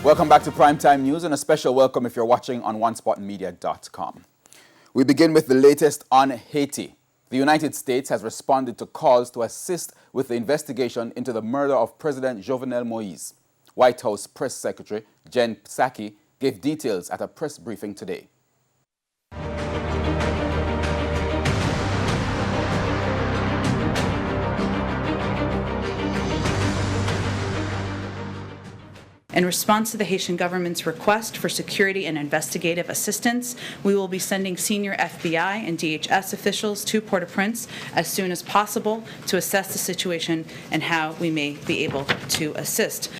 Welcome back to Primetime News, and a special welcome if you're watching on onespotmedia.com. We begin with the latest on Haiti. The United States has responded to calls to assist with the investigation into the murder of President Jovenel Moïse. White House Press Secretary Jen Psaki gave details at a press briefing today. In response to the Haitian government's request for security and investigative assistance, we will be sending senior FBI and DHS officials to Port-au-Prince as soon as possible to assess the situation and how we may be able to assist.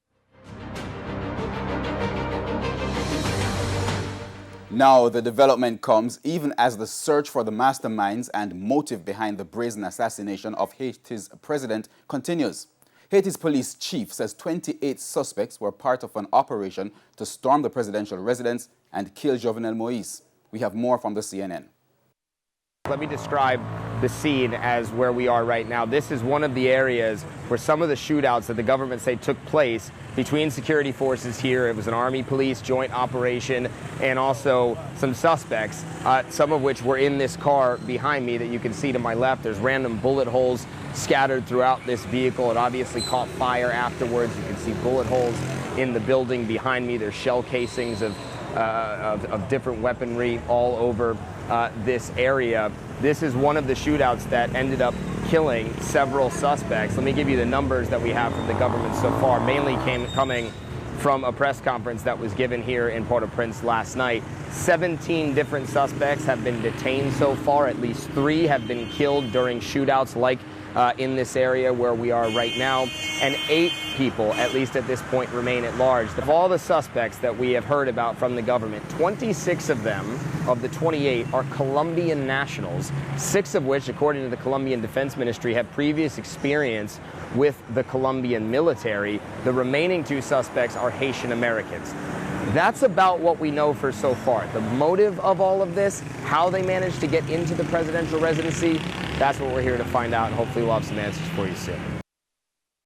Now, the development comes even as the search for the masterminds and motive behind the brazen assassination of Haiti's president continues. Haiti's police chief says 28 suspects were part of an operation to storm the presidential residence and kill Jovenel Moïse. We have more from the CNN. Let me describe the scene as where we are right now. This is one of the areas where some of the shootouts that the government say took place between security forces here. It was an Army-Police joint operation and also some suspects, some of which were in this car behind me that you can see to my left. There's random bullet holes scattered throughout this vehicle. It obviously caught fire afterwards. You can see bullet holes in the building behind me. There's shell casings of different weaponry all over this area. This is one of the shootouts that ended up killing several suspects. Let me give you the numbers that we have from the government so far, mainly coming from a press conference that was given here in Port-au-Prince last night. 17 different suspects have been detained so far. At least 3 have been killed during shootouts like in this area where we are right now, and 8 people, at least at this point, remain at large. Of all the suspects that we have heard about from the government, 26 of them, of the 28, are Colombian nationals, 6 of which, according to the Colombian Defense Ministry, have previous experience with the Colombian military. The remaining 2 suspects are Haitian Americans. That's about what we know for so far. The motive of all of this, how they managed to get into the presidential residency, that's what we're here to find out, and hopefully we'll have some answers for you soon.